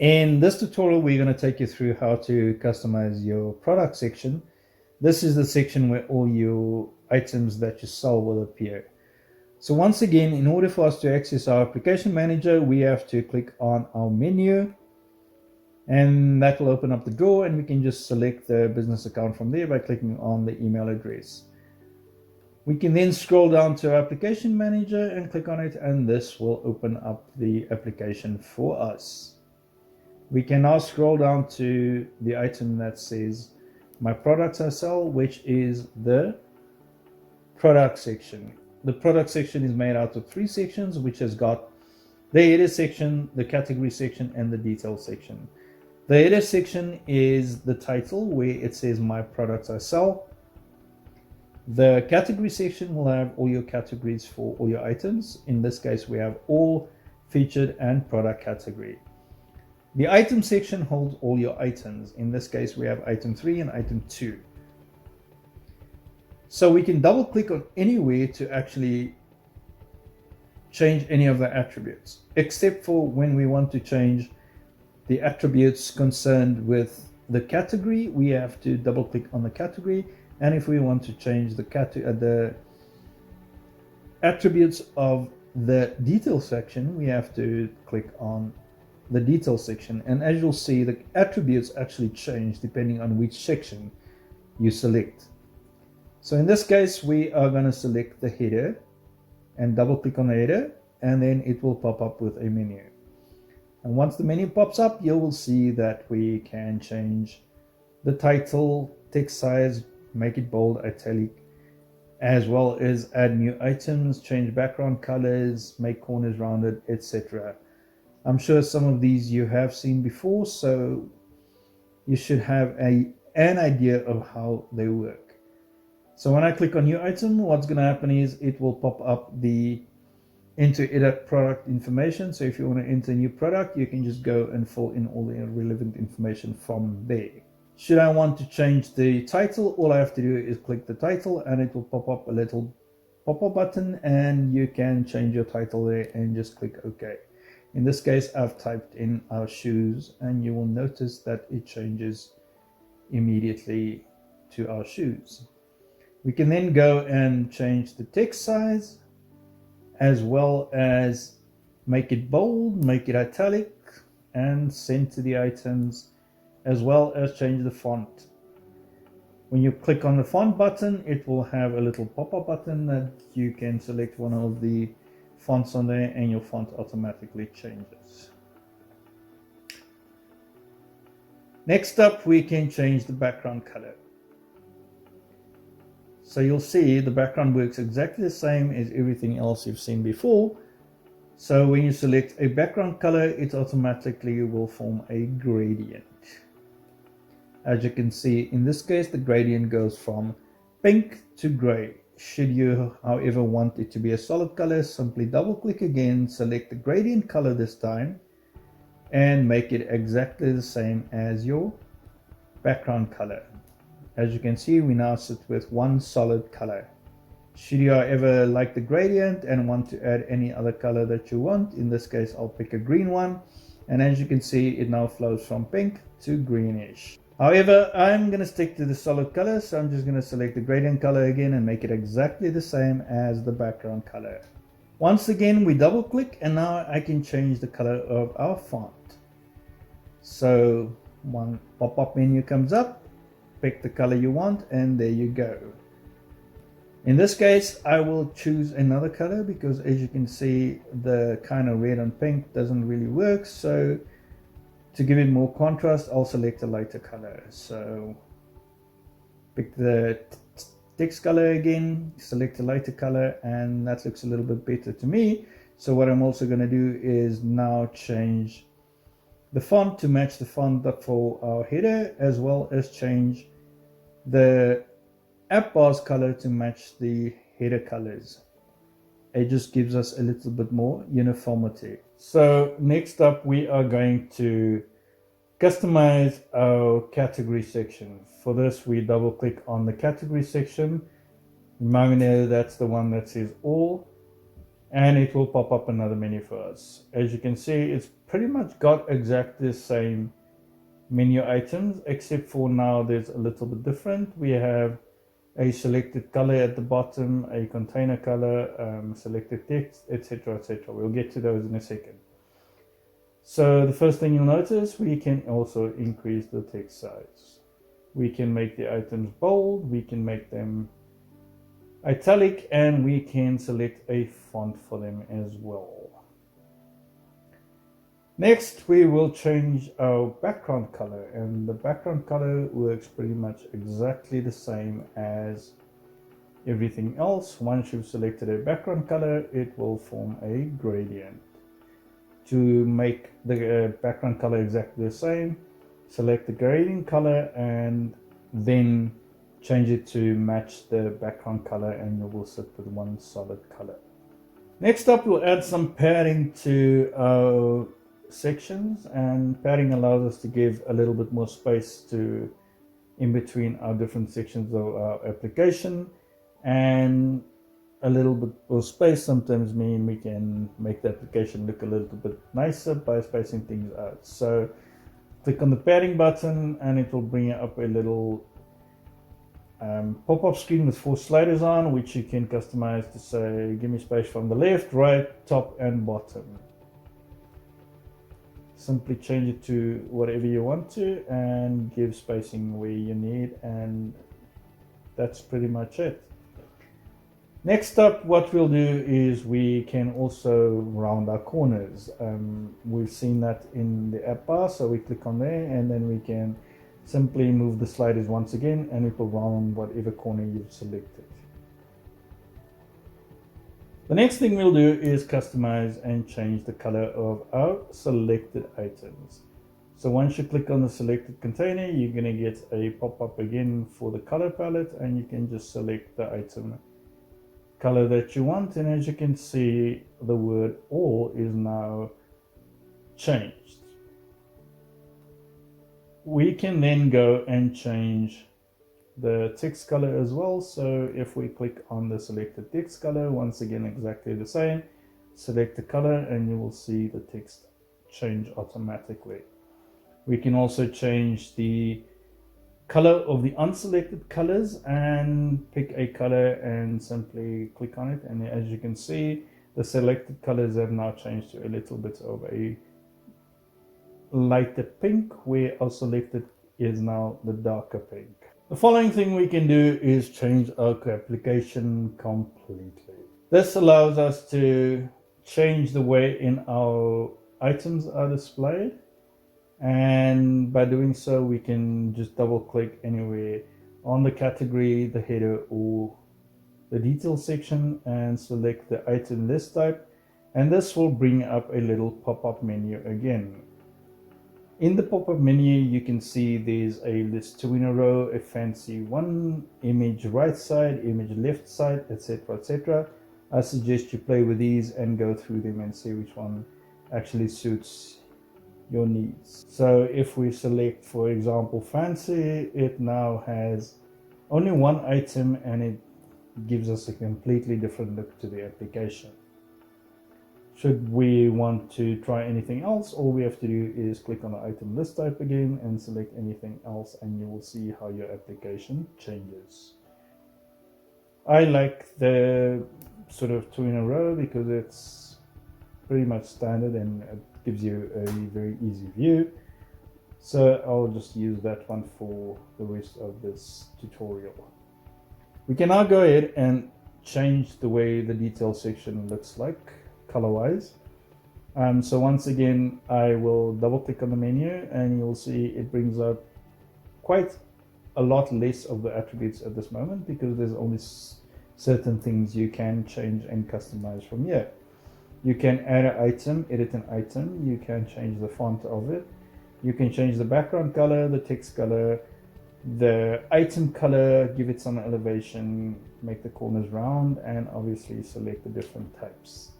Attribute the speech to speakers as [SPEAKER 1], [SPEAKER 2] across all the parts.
[SPEAKER 1] In this tutorial, we're going to take you through how to customize your product section. This is the section where all your items that you sell will appear. So once again, in order for us to access our application manager, we have to click on our menu, and that will open up the drawer, and we can just select the business account from there by clicking on the email address. We can then scroll down to our application manager and click on it, and this will open up the application for us. We can now scroll down to the item that says my products I sell, which is the product section. The product section is made out of 3 sections, which has got the header section, the category section, and the detail section. The header section is the title where it says my products I sell. The category section will have all your categories for all your items. In this case, we have all, featured, and product category. The item section holds all your items. In this case, we have item 3 and item 2. So we can double click on anywhere to actually change any of the attributes, except for when we want to change the attributes concerned with the category. We have to double click on the category, and if we want to change the attributes of the detail section, we have to click on the detail section. And as you'll see, the attributes actually change depending on which section you select. So in this case, we are going to select the header and double click on the header, and then it will pop up with a menu. And once the menu pops up, you will see that we can change the title, text size, make it bold, italic, as well as add new items, change background colors, make corners rounded, etc. I'm sure some of these you have seen before, so you should have an idea of how they work. So when I click on new item, what's going to happen is it will pop up the enter edit product information. So if you want to enter a new product, you can just go and fill in all the relevant information from there. Should I want to change the title, all I have to do is click the title, and it will pop up a little pop-up button, and you can change your title there and just click OK. In this case, I've typed in our shoes, and you will notice that it changes immediately to our shoes. We can then go and change the text size, as well as make it bold, make it italic, and center the items, as well as change the font. When you click on the font button, it will have a little pop-up button that you can select one of the fonts on there, and your font automatically changes. Next up, we can change the background color. So you'll see the background works exactly the same as everything else you've seen before. So when you select a background color, it automatically will form a gradient. As you can see, in this case, the gradient goes from pink to gray. Should you, however, want it to be a solid color, simply double click again, select the gradient color this time, and make it exactly the same as your background color. As you can see, we now sit with one solid color. Should you ever like the gradient and want to add any other color that you want, in this case I'll pick a green one, and as you can see, it now flows from pink to greenish. However, I'm going to stick to the solid color, so I'm just going to select the gradient color again and make it exactly the same as the background color. Once again, we double click, and now I can change the color of our font. So one pop-up menu comes up, pick the color you want, and there you go. In this case, I will choose another color because, as you can see, the kind of red and pink doesn't really work. So to give it more contrast, I'll select a lighter color. So pick the text color again, select a lighter color, and that looks a little bit better to me. So what I'm also going to do is now change the font to match the font for our header, as well as change the app bar's color to match the header colors. It just gives us a little bit more uniformity. So next up, we are going to customize our category section. For this, we double click on the category section. Remind me that's the one that says all, and it will pop up another menu for us. As you can see, it's pretty much got exactly the same menu items, except for now there's a little bit different. We have a selected color at the bottom, a container color, selected text, etc, etc. We'll get to those in a second. So the first thing you'll notice, we can also increase the text size. We can make the items bold, we can make them italic, and we can select a font for them as well. Next, we will change our background color, and the background color works pretty much exactly the same as everything else. Once you've selected a background color, it will form a gradient. To make the background color exactly the same, select the gradient color and then change it to match the background color, and you will sit with one solid color. Next up, we'll add some padding to our sections, and padding allows us to give a little bit more space to in between our different sections of our application, and a little bit more space sometimes mean we can make the application look a little bit nicer by spacing things out. So click on the padding button and it will bring up a little pop-up screen with 4 sliders on, which you can customize to say give me space from the left, right, top and bottom. Simply change it to whatever you want to and give spacing where you need, and that's pretty much it. Next up, what we'll do is we can also round our corners. We've seen that in the app bar, so we click on there and then we can simply move the sliders once again and it will round whatever corner you've selected. The next thing we'll do is customize and change the color of our selected items. So once you click on the selected container, you're going to get a pop-up again for the color palette, and you can just select the item color that you want, and as you can see, the word all is now changed. We can then go and change the text color as well. So if we click on the selected text color, once again exactly the same, select the color and you will see the text change automatically. We can also change the color of the unselected colors and pick a color and simply click on it, and as you can see, the selected colors have now changed to a little bit of a lighter pink, where our selected is now the darker pink. The following thing we can do is change our application completely. This allows us to change the way in our items are displayed, and by doing so we can just double click anywhere on the category, the header or the detail section and select the item list type, and this will bring up a little pop-up menu again. In the pop-up menu you can see there's a list 2 in a row, a fancy one, image right side, image left side, etc, etc. I suggest you play with these and go through them and see which one actually suits your needs. So if we select, for example, fancy, it now has only one item and it gives us a completely different look to the application. Should we want to try anything else, all we have to do is click on the item list type again and select anything else, and you will see how your application changes. I like the sort of 2 in a row because it's pretty much standard and it gives you a very easy view. So I'll just use that one for the rest of this tutorial. We can now go ahead and change the way the detail section looks like color-wise. So once again, I will double click on the menu and you'll see it brings up quite a lot less of the attributes at this moment because there's only certain things you can change and customize from here. You can add an item, edit an item, you can change the font of it, you can change the background color, the text color, the item color, give it some elevation, make the corners round, and obviously select the different types.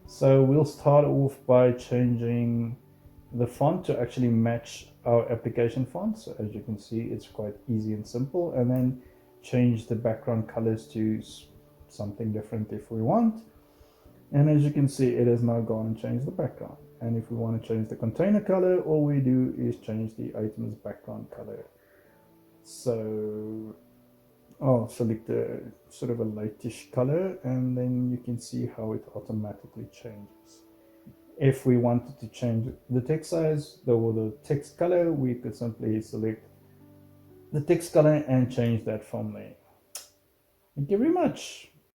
[SPEAKER 1] So we'll start off by changing the font to actually match our application font. So as you can see, it's quite easy and simple, and then change the background colors to something different if we want. And as you can see, it has now gone and changed the background. And if we want to change the container color, all we do is change the item's background color. So I'll select a sort of a lightish color, and then you can see how it automatically changes. If we wanted to change the text size or the text color, we could simply select the text color and change that from there. Thank you very much.